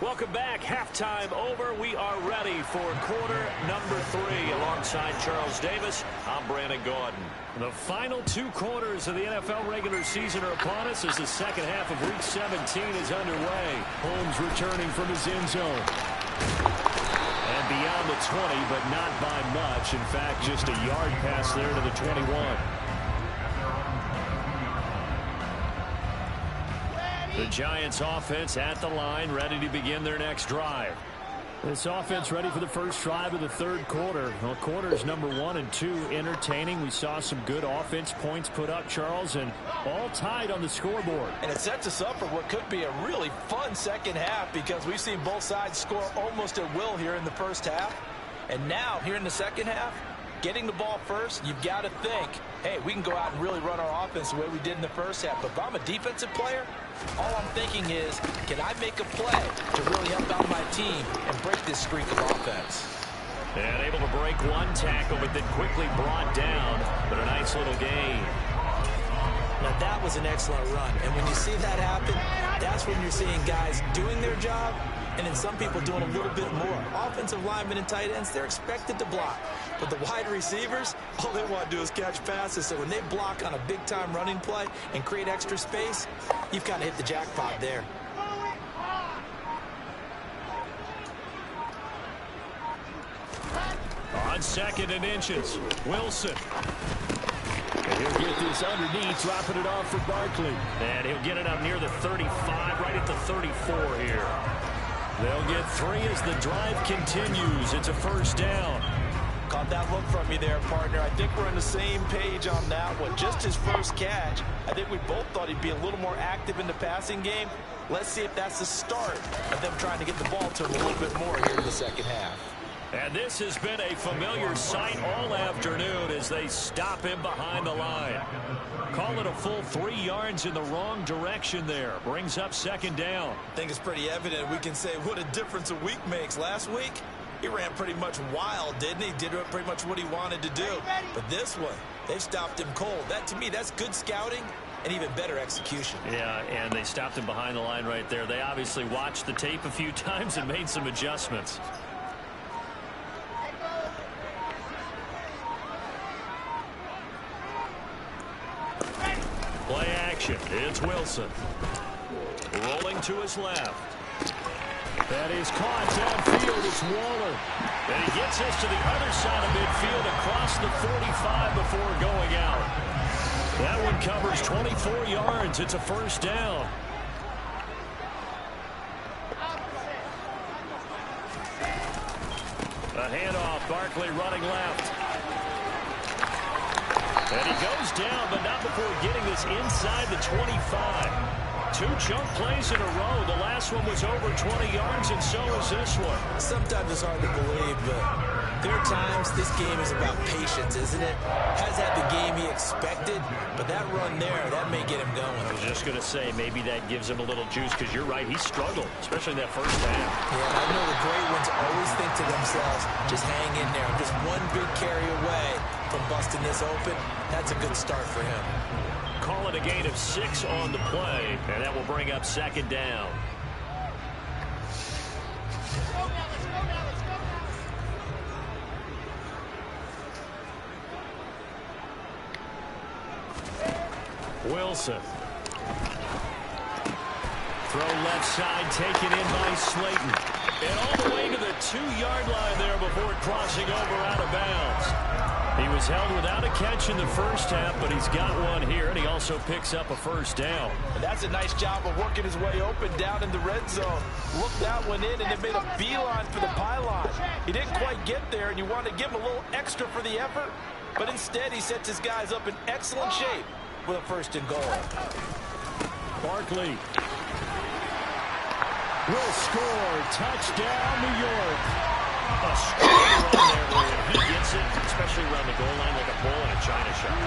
Welcome back. Halftime over. We are ready for quarter number 3. Alongside Charles Davis, I'm Brandon Gordon. The final 2 quarters of the NFL regular season are upon us as the second half of Week 17 is underway. Holmes returning from his end zone. And beyond the 20, but not by much. In fact, just a yard pass there to the 21. The Giants offense at the line, ready to begin their next drive. This offense ready for the first drive of the third quarter. Well, quarters number 1 and 2 entertaining. We saw some good offense points put up, Charles, and all tied on the scoreboard. And it sets us up for what could be a really fun second half because we've seen both sides score almost at will here in the first half. And now, here in the second half, getting the ball first, you've got to think, hey, we can go out and really run our offense the way we did in the first half. But if I'm a defensive player, all I'm thinking is, can I make a play to really help out my team and break this streak of offense? And able to break one tackle, but then quickly brought down. But a nice little gain. Now, that was an excellent run. And when you see that happen, that's when you're seeing guys doing their job and then some people doing a little bit more. Offensive linemen and tight ends, they're expected to block. But the wide receivers, all they want to do is catch passes. So when they block on a big-time running play and create extra space, you've kind of hit the jackpot there. On 2nd and inches, Wilson. And he'll get this underneath, dropping it off for Barkley. And he'll get it up near the 35, right at the 34 here. They'll get 3 as the drive continues. It's a first down. Caught that look from you there, partner. I think we're on the same page on that one. Just his first catch. I think we both thought he'd be a little more active in the passing game. Let's see if that's the start of them trying to get the ball to him a little bit more here in the second half. And this has been a familiar sight all afternoon as they stop him behind the line. Call it a full 3 yards in the wrong direction there. Brings up second down. I think it's pretty evident. We can say what a difference a week makes. Last week, he ran pretty much wild, didn't he? Did pretty much what he wanted to do. But this one, they've stopped him cold. That, to me, that's good scouting and even better execution. Yeah, and they stopped him behind the line right there. They obviously watched the tape a few times and made some adjustments. Play action. It's Wilson. Rolling to his left. That is caught downfield. It's Waller. And he gets us to the other side of midfield across the 45 before going out. That one covers 24 yards. It's a first down. A handoff. Barkley running left. And he goes down, but not before getting this inside the 25. 2 chunk plays in a row. The last one was over 20 yards, and so is this one. Sometimes it's hard to believe, but there are times this game is about patience, isn't it? Has had the game he expected, but that run there, that may get him going. I was just going to say, maybe that gives him a little juice, because you're right, he struggled, especially in that first half. Yeah, I know the great ones always think to themselves, just hang in there. Just one big carry away from busting this open. That's a good start for him. Call it a gain of 6 on the play, and that will bring up second down. Wilson. Throw left side, taken in by Slayton. And all the way to the 2-yard line there before crossing over out of bounds. He was held without a catch in the first half, but he's got one here, and he also picks up a first down. And that's a nice job of working his way open down in the red zone. Looked that one in, and it made a beeline for the pylon. He didn't quite get there, and you want to give him a little extra for the effort, but instead he sets his guys up in excellent shape with a first and goal. Barkley will score. Touchdown, New York. A strong run there where he gets it, especially around the goal line like a bull in a china shop.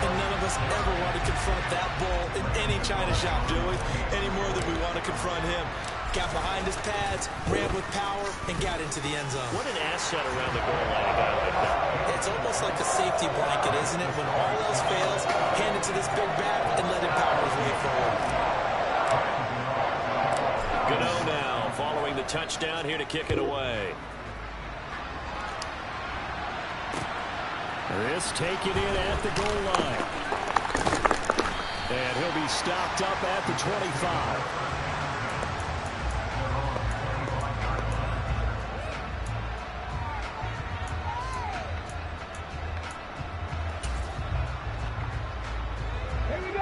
And none of us ever want to confront that bull in any china shop, do we? Any more than we want to confront him. Got behind his pads, ran with power, and got into the end zone. What an asset around the goal line, a guy like that. It's almost like a safety blanket, isn't it? When all else fails, hand it to this big back and let him power his way forward. Gano now following the touchdown here to kick it away. This taken in at the goal line. And he'll be stopped up at the 25.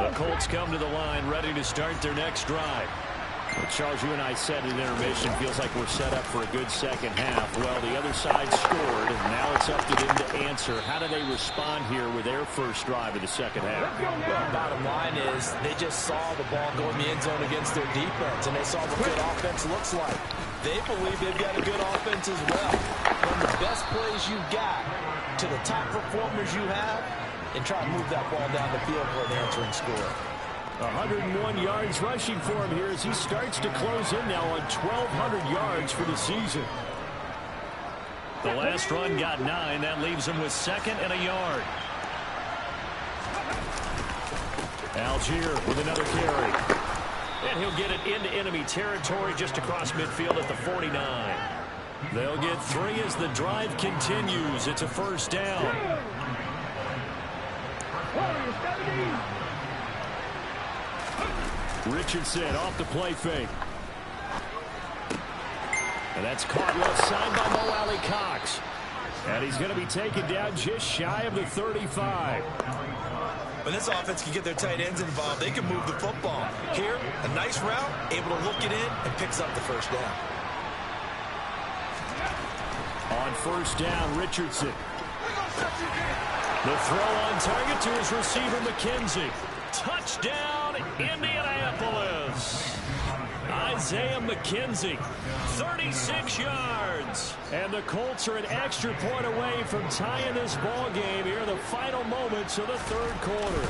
The Colts come to the line ready to start their next drive. Well, Charles, you and I said in intermission, feels like we're set up for a good second half. Well, the other side scored, and now it's up to them to answer. How do they respond here with their first drive of the second half? Well, bottom line is they just saw the ball go in the end zone against their defense, and they saw what good offense looks like. They believe they've got a good offense as well. From the best plays you've got to the top performers you have, and try to move that ball down the field for an answering score. 101 yards rushing for him here as he starts to close in now on 1,200 yards for the season. The last run got 9. That leaves him with 2nd and a yard. Algier with another carry. And he'll get it into enemy territory just across midfield at the 49. They'll get 3 as the drive continues. It's a first down. Richardson off the play fake. And that's caught left side by Mo Alley Cox. And he's going to be taken down just shy of the 35. When this offense can get their tight ends involved, they can move the football. Here, a nice route, able to look it in, and picks up the first down. On first down, Richardson. The throw on target to his receiver, McKenzie. Touchdown, Indianapolis. Isaiah McKenzie, 36 yards. And the Colts are an extra point away from tying this ball game here in the final moments of the third quarter.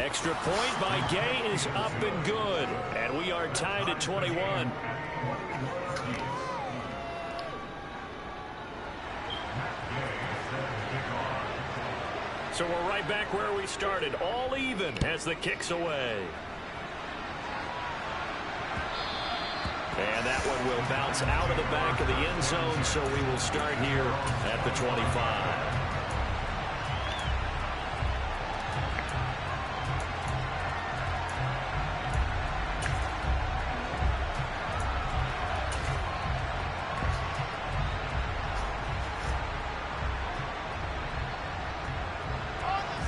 Extra point by Gay is up and good. And we are tied at 21. So we're right back where we started, all even as the kick's away. And that one will bounce out of the back of the end zone, so we will start here at the 25.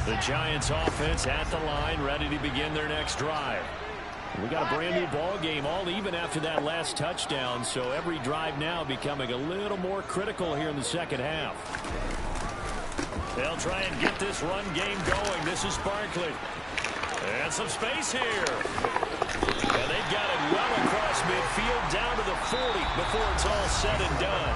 The Giants offense at the line, ready to begin their next drive. We got a brand new ball game, all even after that last touchdown, so every drive now becoming a little more critical here in the second half. They'll try and get this run game going. This is Barkley. And some space here. And they've got it well across midfield down to the 40 before it's all said and done.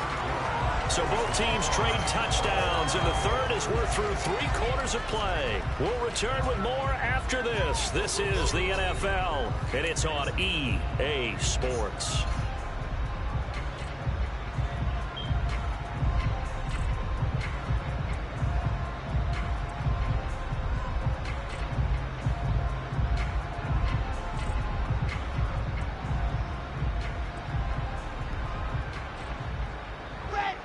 So both teams trade touchdowns in the third as we're through 3/4 of play. We'll return with more after this. This is the NFL, and it's on EA Sports.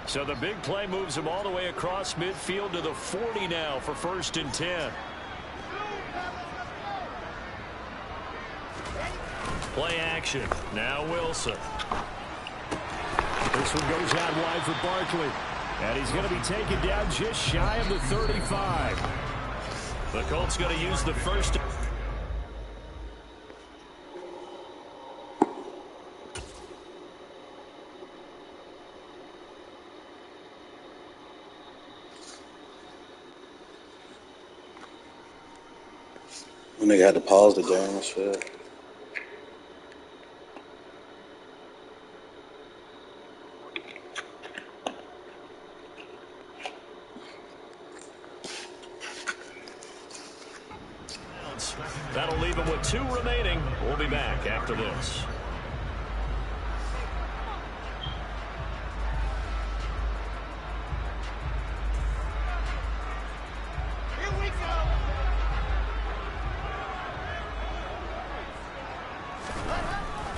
So the big play moves him all the way across midfield to the 40 now for 1st and 10. Play action. Now Wilson. This one goes out wide for Barkley. And he's going to be taken down just shy of the 35. The Colts going to use the first. When they had to pause the game, that's fair. That'll leave him with 2 remaining. We'll be back after this.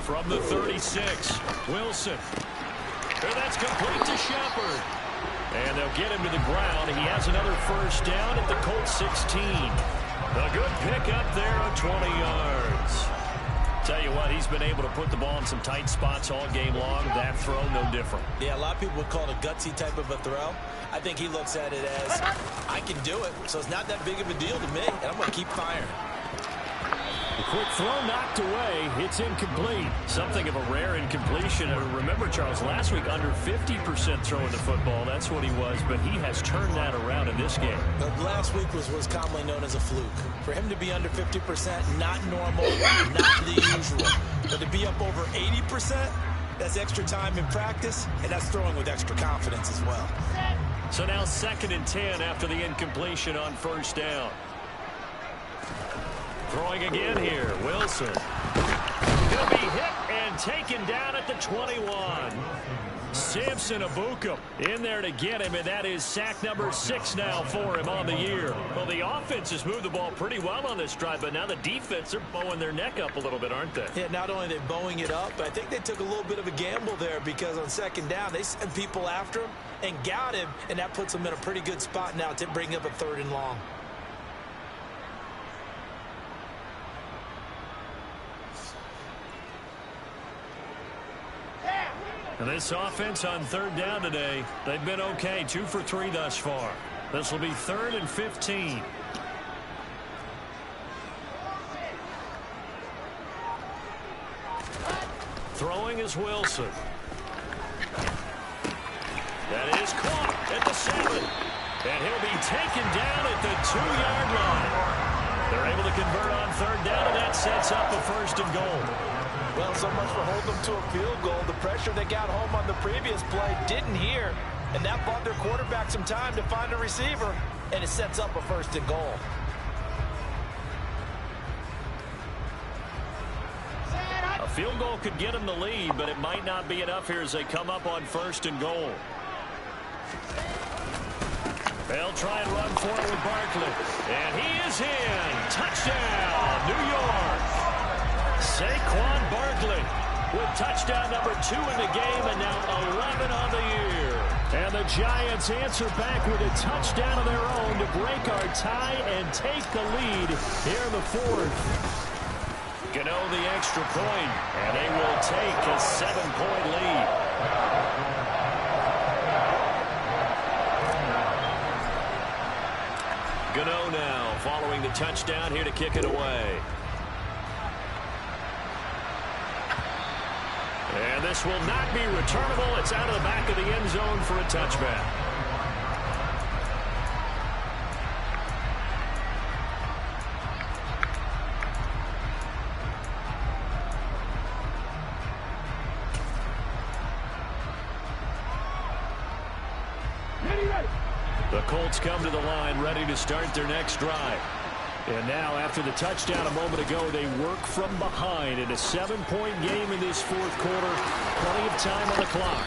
From the 36, Wilson. And that's complete to Shepard. And they'll get him to the ground. He has another first down at the Colts 16. A good pickup there of 20 yards. Tell you what, he's been able to put the ball in some tight spots all game long. That throw, no different. Yeah, a lot of people would call it a gutsy type of a throw. I think he looks at it as, I can do it, so it's not that big of a deal to me, and I'm going to keep firing. The quick throw knocked away. It's incomplete. Something of a rare incompletion. Remember, Charles, last week under 50% throwing the football. That's what he was, but he has turned that around in this game. Last week was commonly known as a fluke. For him to be under 50%, not normal, not the usual. But to be up over 80%, that's extra time in practice, and that's throwing with extra confidence as well. So now 2nd and 10 after the incompletion on first down. Throwing again here, Wilson. He'll be hit and taken down at the 21. Samson Abuka in there to get him, and that is sack number 6 now for him on the year. Well, the offense has moved the ball pretty well on this drive, but now the defense are bowing their neck up a little bit, aren't they? Yeah, not only are they bowing it up, but I think they took a little bit of a gamble there because on 2nd down, they sent people after him and got him, and that puts them in a pretty good spot now to bring up a 3rd and long. And this offense on 3rd down today, they've been okay, 2 for 3 thus far. This will be 3rd and 15. Throwing is Wilson. That is caught at the 7. And he'll be taken down at the 2-yard line. They're able to convert on 3rd down, and that sets up a 1st and goal. Well, so much for holding them to a field goal. The pressure they got home on the previous play didn't hear, and that bought their quarterback some time to find a receiver, and it sets up a 1st and goal. A field goal could get them the lead, but it might not be enough here as they come up on 1st and goal. They'll try and run for it with Barkley, and he is in. Touchdown, New York. Saquon Barkley with touchdown number 2 in the game, and now 11 on the year. And the Giants answer back with a touchdown of their own to break our tie and take the lead here in the 4th. Gano the extra point, and they will take a 7-point lead. Gano now following the touchdown here to kick it away. And this will not be returnable. It's out of the back of the end zone for a touchback. The Colts come to the line ready to start their next drive. And now, after the touchdown a moment ago, they work from behind in a 7-point game in this 4th quarter. Plenty of time on the clock.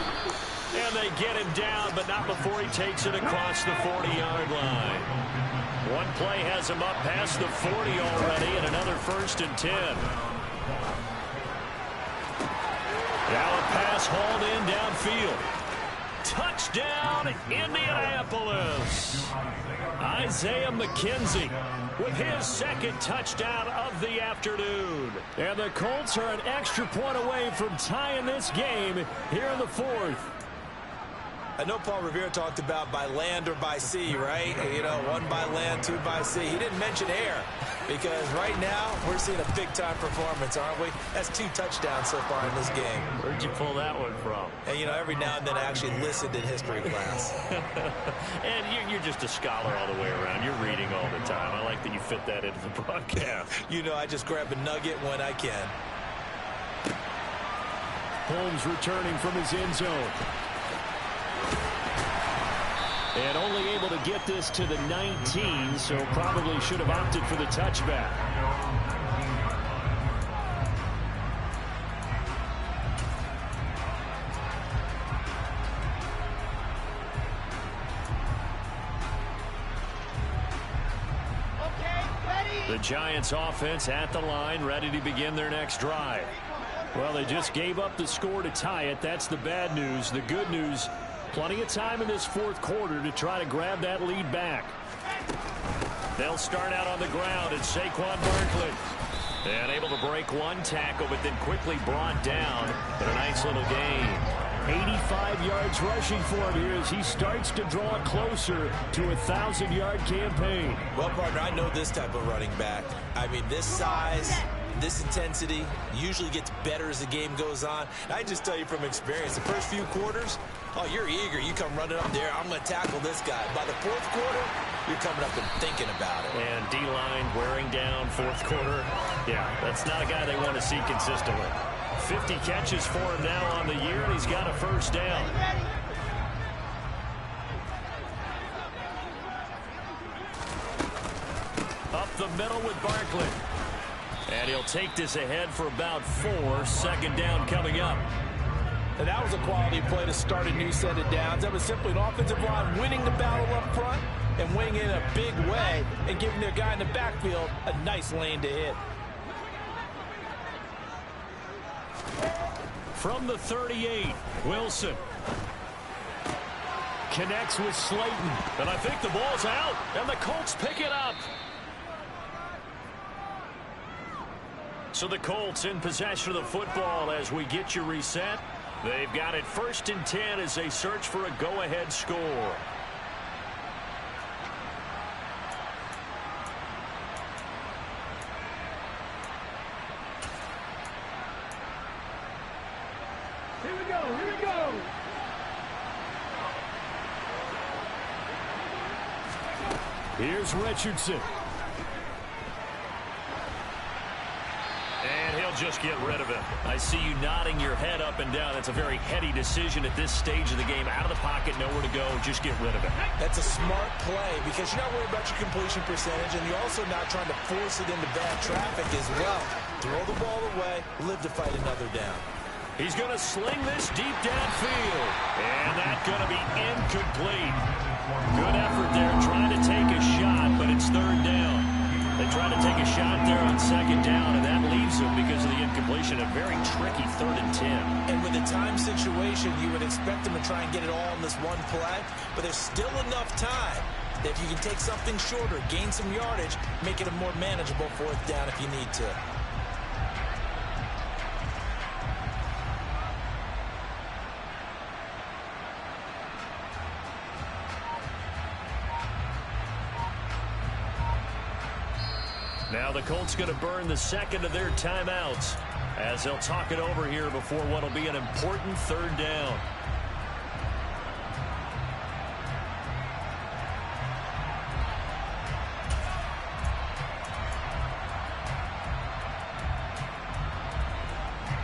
And they get him down, but not before he takes it across the 40-yard line. One play has him up past the 40 already, and another 1st and 10. Now a pass hauled in downfield. Touchdown, Indianapolis. Isaiah McKenzie with his 2nd touchdown of the afternoon. And the Colts are an extra point away from tying this game here in the 4th. I know Paul Revere talked about by land or by sea, right? You know, 1 by land, 2 by sea. He didn't mention air because right now we're seeing a big-time performance, aren't we? That's 2 touchdowns so far in this game. Where'd you pull that one from? And, you know, every now and then I actually listened in history class. And you're just a scholar all the way around. You're reading all the time. I like that you fit that into the broadcast. You know, I just grab a nugget when I can. Holmes returning from his end zone. And only able to get this to the 19, so probably should have opted for the touchback. The Giants offense at the line, ready to begin their next drive. Well, they just gave up the score to tie it. That's the bad news. The good news, plenty of time in this fourth quarter to try to grab that lead back. They'll start out on the ground. It's Saquon Barkley. And able to break one tackle, but then quickly brought down. But a nice little gain. 85 yards rushing for him here as he starts to draw closer to a 1,000-yard campaign. Well, partner, I know this type of running back. I mean, this size, this intensity usually gets better as the game goes on. I just tell you from experience, the first few quarters, oh, you're eager. You come running up there, I'm going to tackle this guy. By the fourth quarter, you're coming up and thinking about it. And D-line wearing down fourth quarter. Yeah, that's not a guy they want to see consistently. 50 catches for him now on the year, and he's got a first down. Up the middle with Barkley. And he'll take this ahead for about 4. Second down coming up. And that was a quality play to start a new set of downs. That was simply an offensive line winning the battle up front and winning in a big way and giving their guy in the backfield a nice lane to hit. From the 38, Wilson connects with Slayton. And I think the ball's out, and the Colts pick it up. So the Colts in possession of the football as we get you reset. They've got it 1st and 10 as they search for a go-ahead score. Here we go, here we go. Here's Richardson. And he'll just get rid of it. I see you nodding your head up and down. That's a very heady decision at this stage of the game. Out of the pocket, nowhere to go. Just get rid of it. That's a smart play because you're not worried about your completion percentage, and you're also not trying to force it into bad traffic as well. Throw the ball away, live to fight another down. He's going to sling this deep downfield. And that's going to be incomplete. Good effort there trying to take a shot, but it's 3rd down. They try to take a shot there on 2nd down, and that leaves them because of the incompletion. A very tricky 3rd and 10. And with a time situation, you would expect them to try and get it all in this one play, but there's still enough time that if you can take something shorter, gain some yardage, make it a more manageable 4th down if you need to. Now the Colts going to burn the 2nd of their timeouts as they'll talk it over here before what will be an important 3rd down.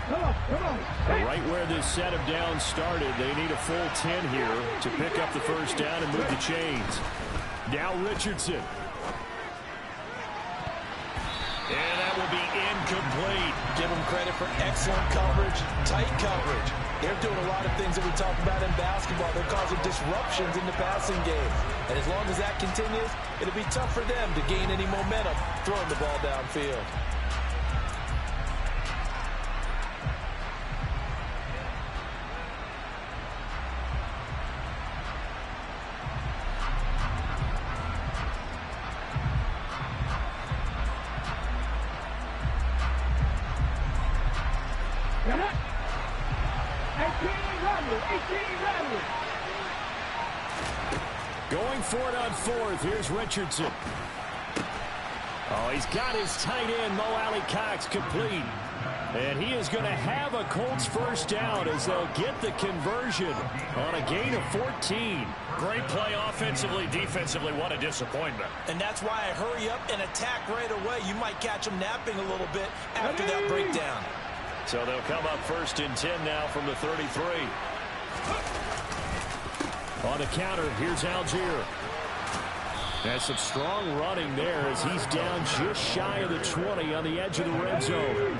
Come on. Right where this set of downs started, they need a full 10 here to pick up the first down and move the chains. Now Richardson. And that will be incomplete. Give them credit for excellent coverage, tight coverage. They're doing a lot of things that we talk about in basketball. They're causing disruptions in the passing game. And as long as that continues, it'll be tough for them to gain any momentum throwing the ball downfield. Going for it on 4th. Here's Richardson. Oh, he's got his tight end, Mo Alley Cox, complete. And he is going to have a Colts first down as they'll get the conversion on a gain of 14. Great play offensively, defensively. What a disappointment. And that's why I hurry up and attack right away. You might catch them napping a little bit after that breakdown. So they'll come up 1st and 10 now from the 33. On the counter, here's Algier. That's some strong running there as he's down just shy of the 20 on the edge of the red zone.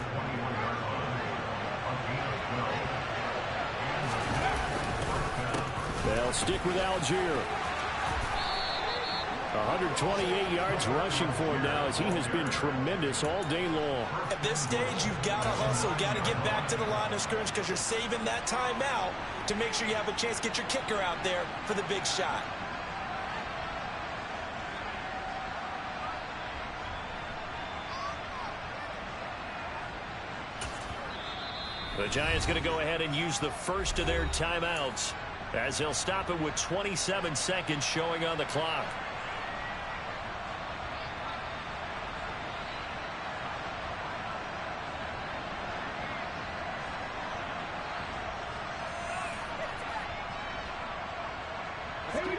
They'll stick with Algier. 128 yards rushing for him now as he has been tremendous all day long. At this stage, you've got to hustle, got to get back to the line of scrimmage because you're saving that timeout to make sure you have a chance to get your kicker out there for the big shot. The Giants going to go ahead and use the first of their timeouts as they'll stop it with 27 seconds showing on the clock.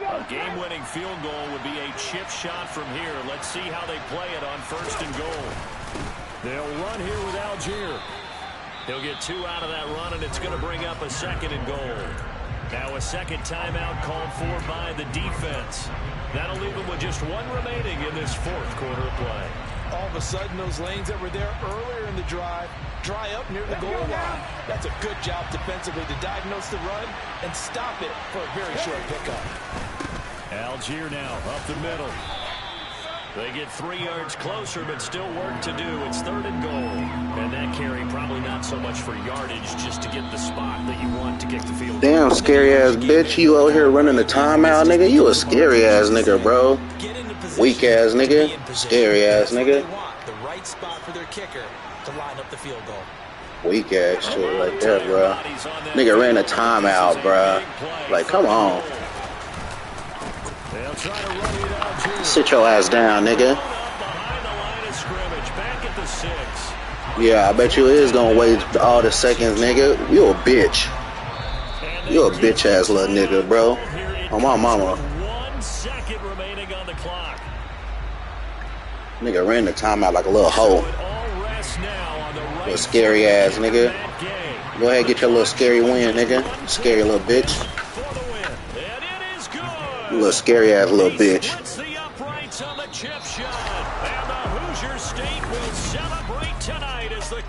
A game-winning field goal would be a chip shot from here. Let's see how they play it on 1st and goal. They'll run here with Algier. He'll get 2 out of that run, and it's going to bring up a 2nd and goal. Now a second timeout called for by the defense. That'll leave them with just 1 remaining in this 4th quarter of play. All of a sudden, those lanes that were there earlier in the drive dry up near the goal line. That's a good job defensively to diagnose the run and stop it for a very short pickup. Algier now up the middle. They get 3 yards closer, but still work to do. It's 3rd and goal. And that carry probably not so much for yardage, just to get the spot that you want to kick the field. Damn, scary-ass bitch. You out here running the timeout, nigga? You a scary-ass nigga, bro. Weak-ass nigga. Scary-ass nigga. The right spot for their kicker to line up the field goal. Weak-ass shit like that, bro. Nigga ran a timeout, bro. Like, come on. They'll try to run it out. Sit your ass down, nigga. Behind the line of scrimmage, back at the 6. Yeah, I bet you is gonna wait all the seconds, nigga. You a bitch. You a bitch ass little nigga, bro. Oh my mama. 1 second remaining on the clock. Nigga ran the timeout like a little hoe. Little scary ass nigga. Go ahead, get your little scary win, nigga. Scary little bitch. You little scary ass little bitch. The uprights on the chip shot. And the Hoosier State will celebrate tonight as the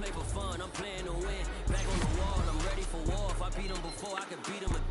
play for fun, I'm playing to win. Back on the wall, I'm ready for war. If I beat them before, I can beat them again.